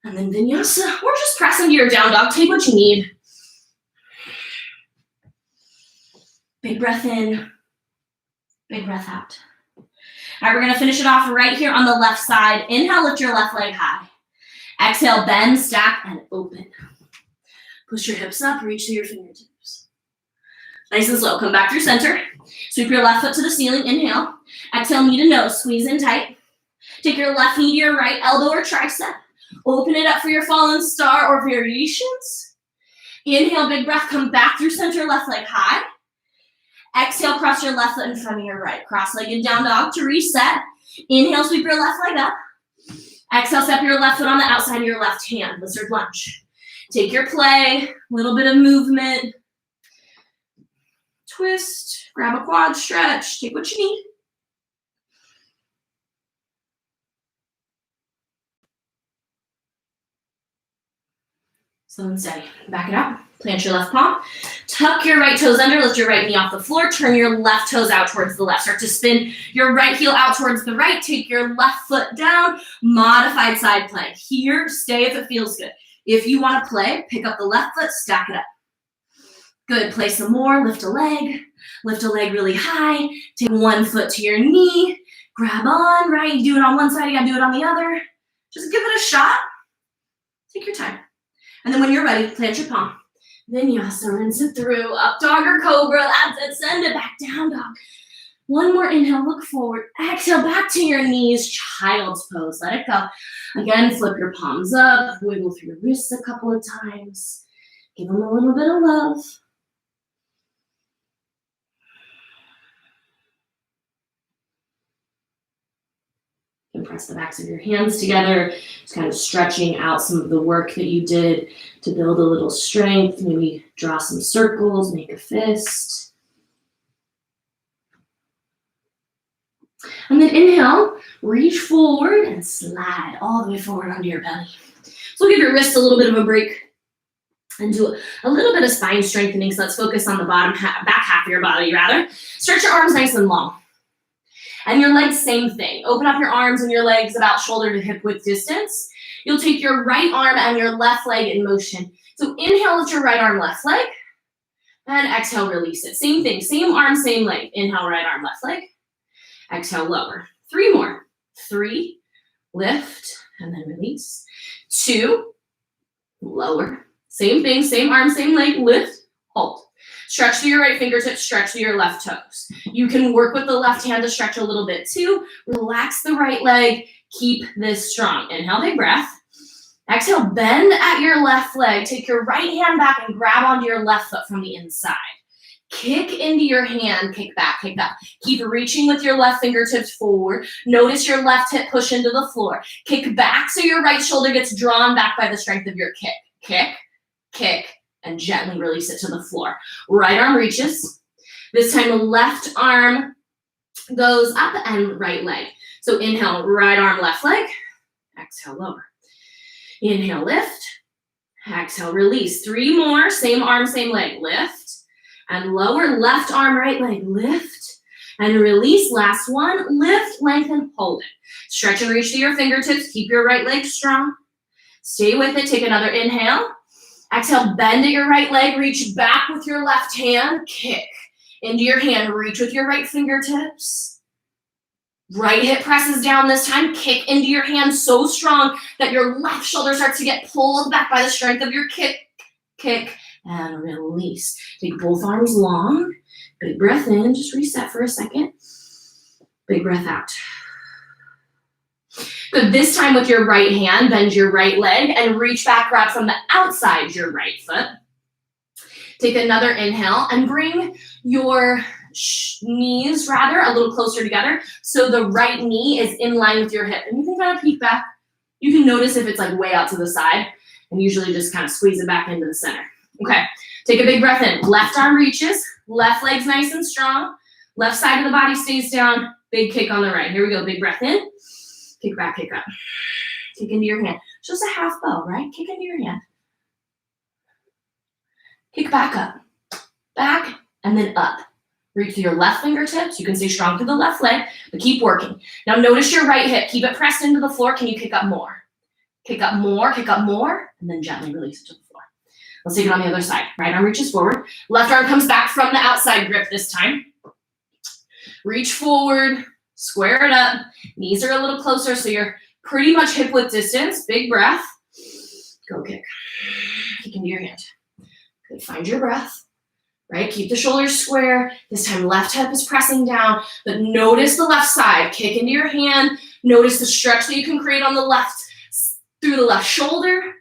And then vinyasa, or just press into your down dog. Take what you need. Big breath in. Big breath out. All right, we're going to finish it off right here on the left side. Inhale, lift your left leg high. Exhale, bend, stack, and open. Push your hips up, reach through your fingertips. Nice and slow. Come back through center. Sweep your left foot to the ceiling. Inhale. Exhale, knee to nose. Squeeze in tight. Take your left knee to your right elbow or tricep. Open it up for your fallen star or variations. Inhale, big breath. Come back through center, left leg high. Exhale, cross your left foot in front of your right. Cross-legged down dog to reset. Inhale, sweep your left leg up. Exhale, step your left foot on the outside of your left hand. Lizard lunge. Take your play, a little bit of movement. Twist, grab a quad stretch. Take what you need. Slow and steady. Back it up. Plant your left palm. Tuck your right toes under. Lift your right knee off the floor. Turn your left toes out towards the left. Start to spin your right heel out towards the right. Take your left foot down. Modified side plank. Here, stay if it feels good. If you want to play, pick up the left foot, stack it up. Good. Play some more. Lift a leg. Lift a leg really high. Take one foot to your knee. Grab on, right? You do it on one side, you gotta do it on the other. Just give it a shot. Take your time. And then when you're ready, plant your palm. Vinyasa, rinse it through. Up dog or cobra. That's it. Send it back down dog. One more inhale, look forward. Exhale, back to your knees. Child's pose. Let it go. Again, flip your palms up. Wiggle through your wrists a couple of times. Give them a little bit of love. And press the backs of your hands together, just kind of stretching out some of the work that you did to build a little strength. Maybe draw some circles, make a fist. And then inhale, reach forward and slide all the way forward onto your belly. So give your wrists a little bit of a break and do a little bit of spine strengthening. So let's focus on the back half of your body rather. Stretch your arms nice and long. And your legs, same thing. Open up your arms and your legs about shoulder to hip width distance. You'll take your right arm and your left leg in motion. So inhale, lift your right arm, left leg. And exhale, release it. Same thing, same arm, same leg. Inhale, right arm, left leg. Exhale, lower. 3 more. 3, lift, and then release. 2, lower. Same thing, same arm, same leg, lift, hold. Stretch to your right fingertips, stretch to your left toes. You can work with the left hand to stretch a little bit too. Relax the right leg. Keep this strong. Inhale, big breath. Exhale, bend at your left leg. Take your right hand back and grab onto your left foot from the inside. Kick into your hand, kick back, kick up. Keep reaching with your left fingertips forward. Notice your left hip push into the floor. Kick back so your right shoulder gets drawn back by the strength of your kick. Kick, kick, and gently release it to the floor. Right arm reaches. This time the left arm goes up and right leg. So inhale, right arm, left leg. Exhale, lower. Inhale, lift. Exhale, release. 3 more, same arm, same leg. Lift and lower. Left arm, right leg. Lift and release. Last one. Lift, lengthen, hold it. Stretch and reach to your fingertips. Keep your right leg strong. Stay with it. Take another inhale. Exhale, bend at your right leg, reach back with your left hand, kick into your hand, reach with your right fingertips. Right hip presses down this time, kick into your hand so strong that your left shoulder starts to get pulled back by the strength of your kick, kick, and release. Take both arms long, big breath in, just reset for a second. Big breath out. Good. This time with your right hand, bend your right leg and reach back, grab from the outside your right foot. Take another inhale and bring your knees a little closer together so the right knee is in line with your hip. And you can kind of peek back. You can notice if it's like way out to the side and usually just kind of squeeze it back into the center. Okay. Take a big breath in. Left arm reaches. Left leg's nice and strong. Left side of the body stays down. Big kick on the right. Here we go. Big breath in. Kick back, kick up. Kick into your hand. Just a half bow, right? Kick into your hand. Kick back up. Back and then up. Reach through your left fingertips. You can stay strong through the left leg, but keep working. Now notice your right hip. Keep it pressed into the floor. Can you kick up more? Kick up more, and then gently release it to the floor. Let's take it on the other side. Right arm reaches forward. Left arm comes back from the outside grip this time. Reach forward. Square it up. Knees are a little closer, so you're pretty much hip width distance. Big breath. Go kick. Kick into your hand. Good. Find your breath. Right? Keep the shoulders square. This time left hip is pressing down, but notice the left side. Kick into your hand. Notice the stretch that you can create on the left through the left shoulder.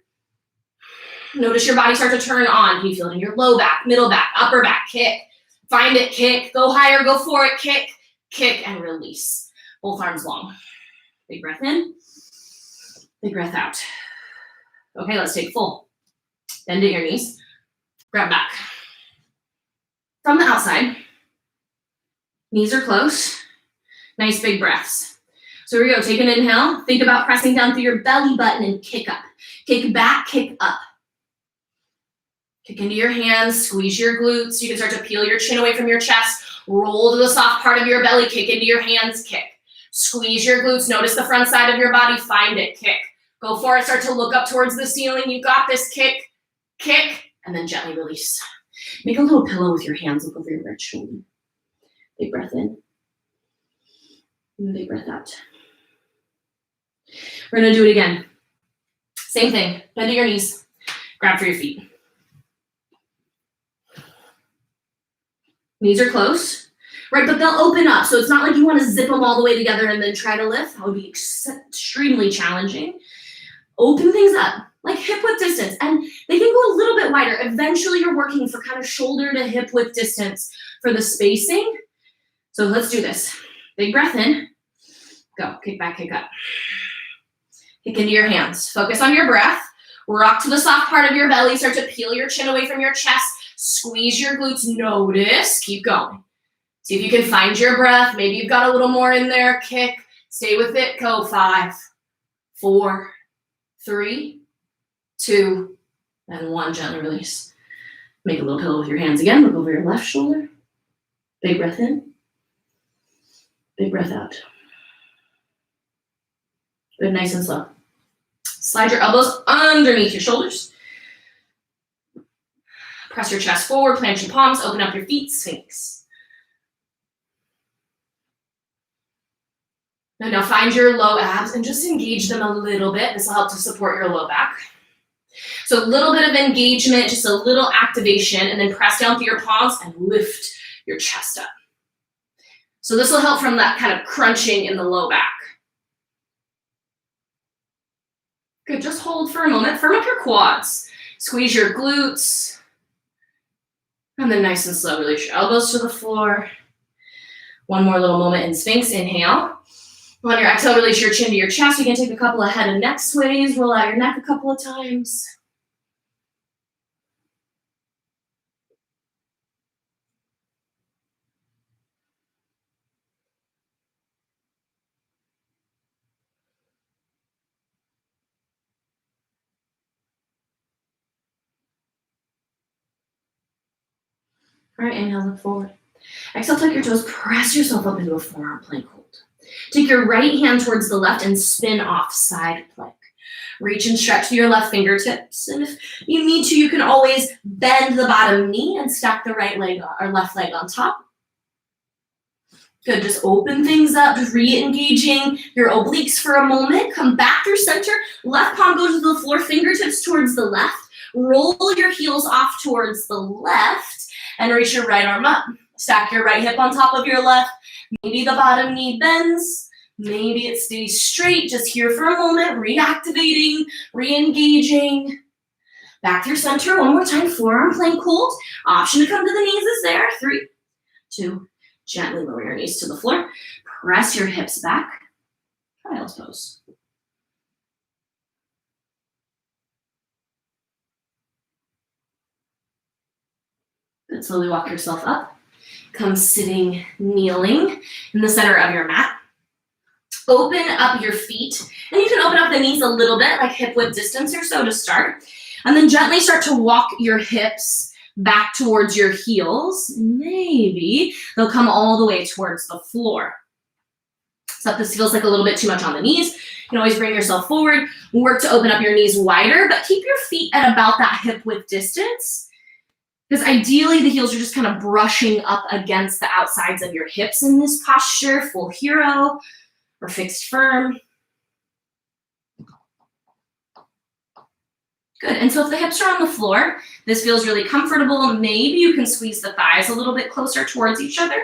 Notice your body start to turn on. Can you feel it in your low back, middle back, upper back? Kick. Find it. Kick. Go higher. Go for it. Kick. Kick and release. Both arms long. Big breath in. Big breath out. Okay, let's take full. Bend at your knees. Grab back. From the outside. Knees are close. Nice big breaths. So here we go. Take an inhale. Think about pressing down through your belly button and kick up. Kick back, kick up. Kick into your hands, squeeze your glutes. You can start to peel your chin away from your chest, roll to the soft part of your belly, kick into your hands, kick. Squeeze your glutes, notice the front side of your body, find it, kick. Go for it, start to look up towards the ceiling. You got this, kick, kick, and then gently release. Make a little pillow with your hands, look over your right shoulder. Big breath in, and big breath out. We're gonna do it again. Same thing, bend to your knees, grab for your feet. Knees are close, right? But they'll open up. So it's not like you want to zip them all the way together and then try to lift. That would be extremely challenging. Open things up, like hip width distance. And they can go a little bit wider. Eventually you're working for kind of shoulder to hip width distance for the spacing. So let's do this. Big breath in. Go, kick back, kick up. Kick into your hands. Focus on your breath. Rock to the soft part of your belly. Start to peel your chin away from your chest. Squeeze your glutes, notice, keep going. See if you can find your breath. Maybe you've got a little more in there. Kick, stay with it. Go, 5, 4, 3, 2, and 1. Gently release. Make a little pillow with your hands again. Look over your left shoulder. Big breath in. Big breath out. Good, nice and slow. Slide your elbows underneath your shoulders. Press your chest forward, plant your palms, open up your feet, Sphinx. And now find your low abs and just engage them a little bit. This will help to support your low back. So a little bit of engagement, just a little activation, and then press down through your palms and lift your chest up. So this will help from that kind of crunching in the low back. Good, just hold for a moment. Firm up your quads. Squeeze your glutes. And then nice and slow, release your elbows to the floor. One more little moment in Sphinx. Inhale. On your exhale, release your chin to your chest. You can take a couple of head and neck sways. Roll out your neck a couple of times. All right, inhale, look forward. Exhale, tuck your toes, press yourself up into a forearm plank hold. Take your right hand towards the left and spin off side plank. Reach and stretch to your left fingertips. And if you need to, you can always bend the bottom knee and stack the right leg or left leg on top. Good, just open things up, just re-engaging your obliques for a moment. Come back through center. Left palm goes to the floor, fingertips towards the left. Roll your heels off towards the left. And reach your right arm up. Stack your right hip on top of your left. Maybe the bottom knee bends. Maybe it stays straight. Just here for a moment. Reactivating, re-engaging. Back through center. One more time. Forearm plank hold. Option to come to the knees is there. 3, 2. Gently lower your knees to the floor. Press your hips back. Child's pose. Good. Slowly walk yourself up. Come sitting, kneeling in the center of your mat. Open up your feet. And you can open up the knees a little bit, like hip width distance or so to start. And then gently start to walk your hips back towards your heels. Maybe they'll come all the way towards the floor. So if this feels like a little bit too much on the knees, you can always bring yourself forward. Work to open up your knees wider, but keep your feet at about that hip width distance. Because ideally the heels are just kind of brushing up against the outsides of your hips in this posture, full hero or fixed firm. Good, and so if the hips are on the floor, this feels really comfortable. Maybe you can squeeze the thighs a little bit closer towards each other.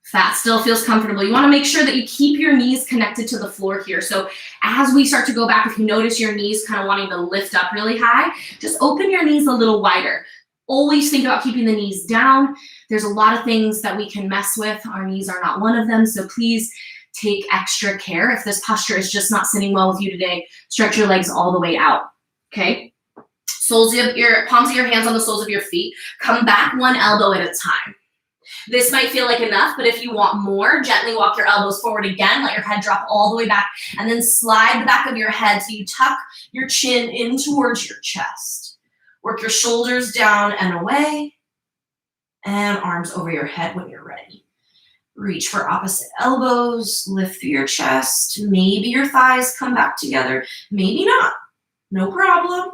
Fat still feels comfortable. You want to make sure that you keep your knees connected to the floor here. So as we start to go back, if you notice your knees kind of wanting to lift up really high, just open your knees a little wider. Always think about keeping the knees down. There's a lot of things that we can mess with. Our knees are not one of them. So please take extra care. If this posture is just not sitting well with you today, stretch your legs all the way out, okay? Palms of your hands on the soles of your feet. Come back one elbow at a time. This might feel like enough, but if you want more, gently walk your elbows forward again, let your head drop all the way back, and then slide the back of your head so you tuck your chin in towards your chest. Work your shoulders down and away, and arms over your head when you're ready. Reach for opposite elbows, lift through your chest. Maybe your thighs come back together, maybe not, no problem.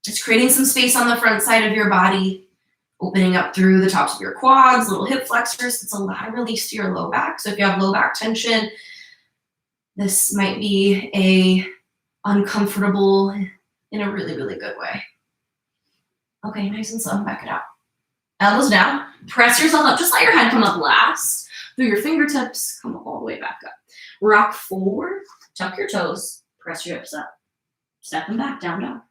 It's creating some space on the front side of your body, opening up through the tops of your quads, little hip flexors. It's a lot of release to your low back. So if you have low back tension, this might be a uncomfortable in a really, really good way. Okay, nice and slow, back it out. Elbows down, press yourself up. Just let your head come up last. Through your fingertips, come all the way back up. Rock forward, tuck your toes, press your hips up. Step them back, down, down.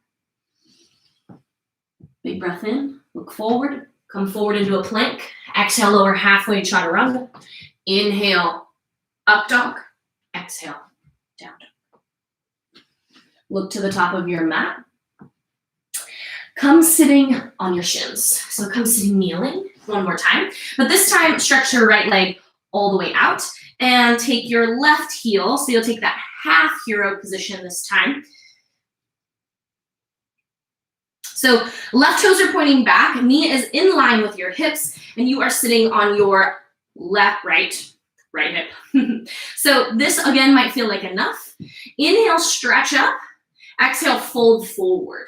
Big breath in, look forward, come forward into a plank. Exhale, lower halfway, chaturanga. Inhale, up dog. Exhale, down dog. Look to the top of your mat. Come sitting on your shins. So come sitting kneeling one more time. But this time, stretch your right leg all the way out and take your left heel. So you'll take that half hero position this time. So left toes are pointing back, knee is in line with your hips, and you are sitting on your right hip. So this again might feel like enough. Inhale, stretch up. Exhale, fold forward.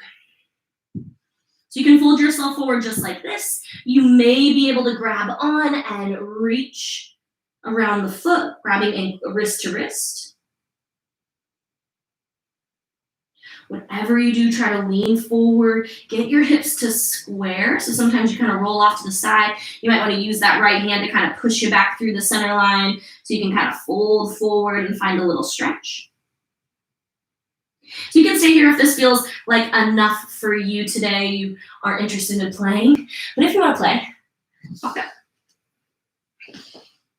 So you can fold yourself forward just like this. You may be able to grab on and reach around the foot, grabbing wrist to wrist. Whatever you do, try to lean forward, get your hips to square. So sometimes you kind of roll off to the side. You might want to use that right hand to kind of push you back through the center line so you can kind of fold forward and find a little stretch. So you can stay here if this feels like enough for you today. You aren't interested in playing. But if you want to play, walk up.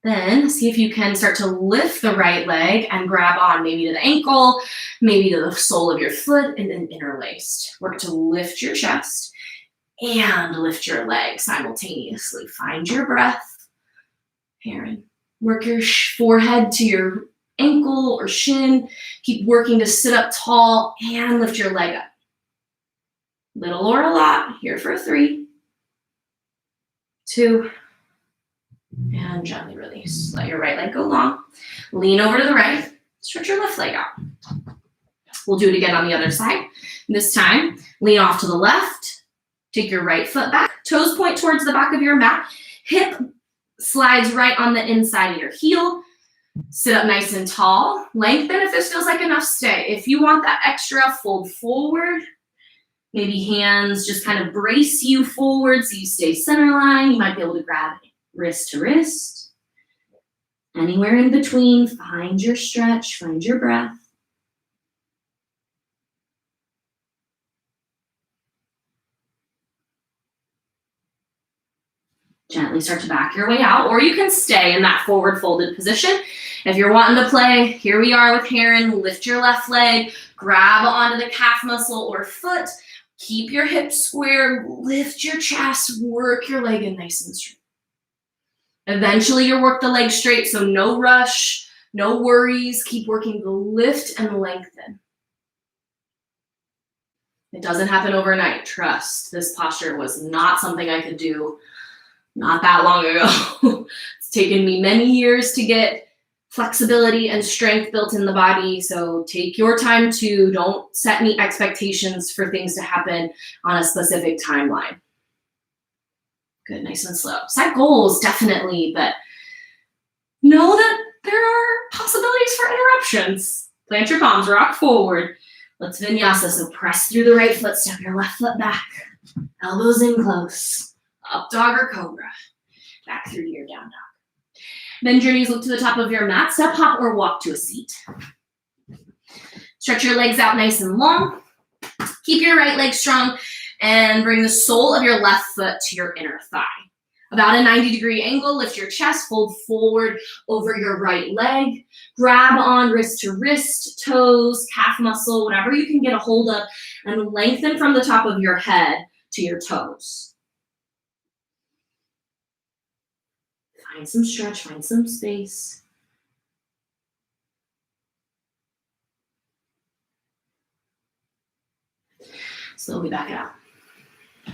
Then see if you can start to lift the right leg and grab on maybe to the ankle, maybe to the sole of your foot, and then interlaced. Work to lift your chest and lift your leg simultaneously. Find your breath. Heron. Work your forehead to your ankle or shin. Keep working to sit up tall and lift your leg up. Little or a lot. Here for 3, 2, and gently release. Let your right leg go long. Lean over to the right. Stretch your left leg out. We'll do it again on the other side. This time, lean off to the left. Take your right foot back. Toes point towards the back of your mat. Hip slides right on the inside of your heel. Sit up nice and tall. Lengthen if this feels like enough, stay. If you want that extra, fold forward. Maybe hands just kind of brace you forward so you stay center line. You might be able to grab wrist to wrist. Anywhere in between, find your stretch, find your breath. Gently start to back your way out, or you can stay in that forward folded position. If you're wanting to play, here we are with Heron. Lift your left leg, grab onto the calf muscle or foot. Keep your hips square, lift your chest, work your leg in nice and straight. Eventually you'll work the leg straight, so no rush, no worries. Keep working the lift and lengthen. It doesn't happen overnight, trust. This posture was not something I could do not that long ago. It's taken me many years to get flexibility and strength built in the body, so take your time too. Don't set any expectations for things to happen on a specific timeline. Good, nice and slow. Set goals, definitely, but know that there are possibilities for interruptions. Plant your palms, rock forward. Let's vinyasa, so press through the right foot, step your left foot back. Elbows in close. Up dog or cobra. Back through to your down dog. Bend your knees, look to the top of your mat. Step, hop, or walk to a seat. Stretch your legs out nice and long. Keep your right leg strong. And bring the sole of your left foot to your inner thigh. About a 90-degree angle, lift your chest, fold forward over your right leg. Grab on wrist to wrist, toes, calf muscle, whatever you can get a hold of, and lengthen from the top of your head to your toes. Find some stretch, find some space. Slowly back it out.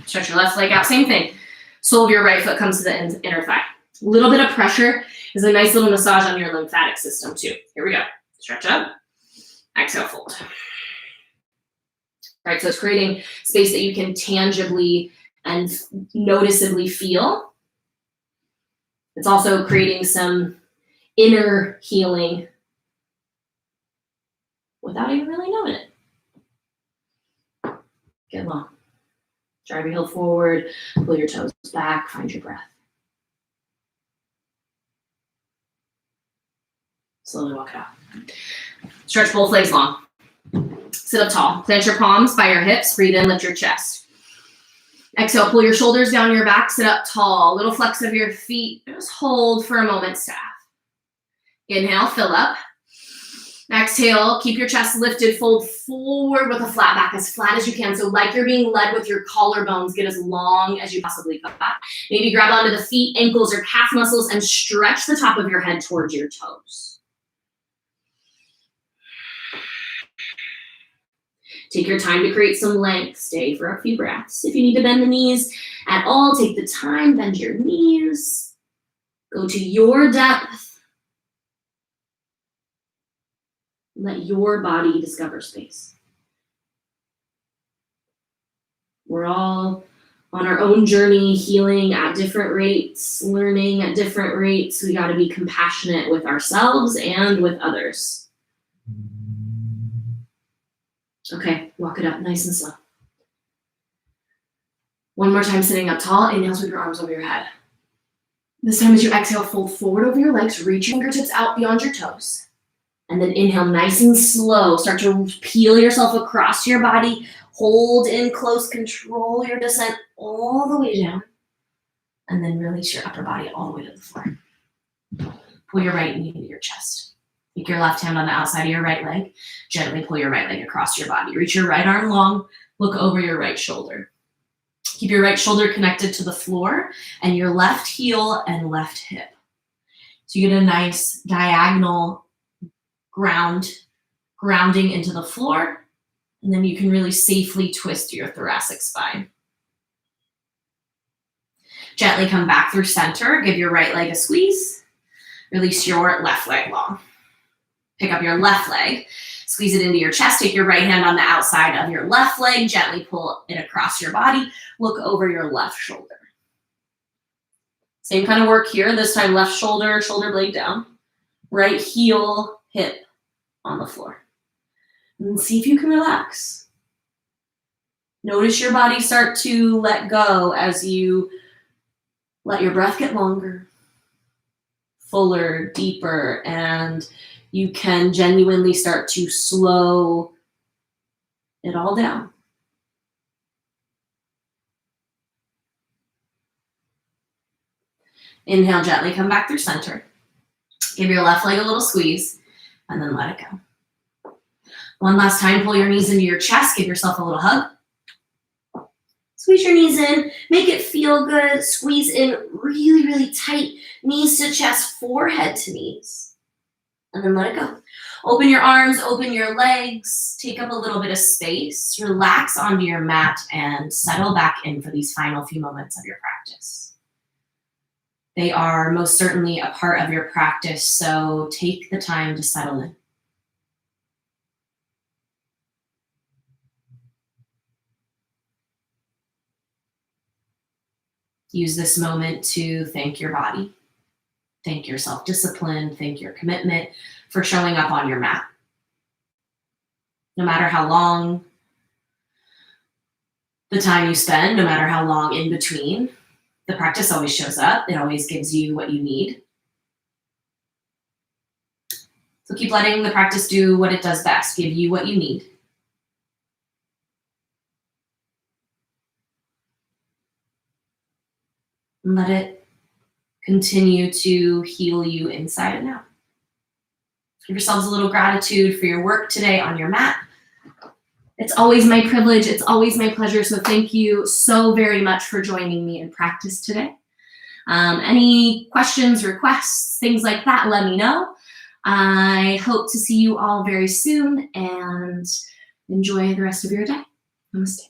Stretch your left leg out, same thing. Sole of your right foot comes to the inner thigh. A little bit of pressure is a nice little massage on your lymphatic system too. Here we go. Stretch up, exhale, fold. Right, so it's creating space that you can tangibly and noticeably feel. It's also creating some inner healing without even really knowing it. Get long. Drive your heel forward, pull your toes back, find your breath. Slowly walk it out. Stretch both legs long. Sit up tall. Plant your palms by your hips. Breathe in, lift your chest. Exhale, pull your shoulders down your back. Sit up tall. Little flex of your feet. Just hold for a moment, staff. Inhale, fill up. Exhale, keep your chest lifted. Fold forward with a flat back, as flat as you can. So like you're being led with your collarbones. Get as long as you possibly can. Maybe grab onto the feet, ankles, or calf muscles and stretch the top of your head towards your toes. Take your time to create some length. Stay for a few breaths. If you need to bend the knees at all, take the time, bend your knees. Go to your depth. Let your body discover space. We're all on our own journey, healing at different rates, learning at different rates. We got to be compassionate with ourselves and with others. Okay, walk it up nice and slow. One more time, sitting up tall. Inhale, sweep your arms over your head. This time as you exhale, fold forward over your legs. Reach your fingertips out beyond your toes. And then inhale nice and slow. Start to peel yourself across your body. Hold in close, control your descent all the way down. And then release your upper body all the way to the floor. Pull your right knee into your chest. Take your left hand on the outside of your right leg. Gently pull your right leg across your body. Reach your right arm long. Look over your right shoulder. Keep your right shoulder connected to the floor and your left heel and left hip. So you get a nice diagonal grounding into the floor, and then you can really safely twist your thoracic spine. Gently come back through center. Give your right leg a squeeze. Release your left leg long. Pick up your left leg, squeeze it into your chest. Take your right hand on the outside of your left leg. Gently pull it across your body. Look over your left shoulder. Same kind of work here. This time left shoulder, shoulder blade down. Right heel, hip on the floor. And see if you can relax. Notice your body start to let go as you let your breath get longer, fuller, deeper, and you can genuinely start to slow it all down. Inhale, gently come back through center. Give your left leg a little squeeze, and then let it go. One last time, pull your knees into your chest. Give yourself a little hug. Squeeze your knees in. Make it feel good. Squeeze in really, really tight. Knees to chest, forehead to knees. And then let it go. Open your arms, open your legs. Take up a little bit of space. Relax onto your mat and settle back in for these final few moments of your practice. They are most certainly a part of your practice, so take the time to settle in. Use this moment to thank your body, thank your self-discipline, thank your commitment for showing up on your mat. No matter how long the time you spend, no matter how long in between, the practice always shows up. It always gives you what you need. So keep letting the practice do what it does best, give you what you need. And let it continue to heal you inside and out. Give yourselves a little gratitude for your work today on your mat. It's always my privilege. It's always my pleasure. So thank you so very much for joining me in practice today. Any questions, requests, things like that, let me know. I hope to see you all very soon, and enjoy the rest of your day. Namaste.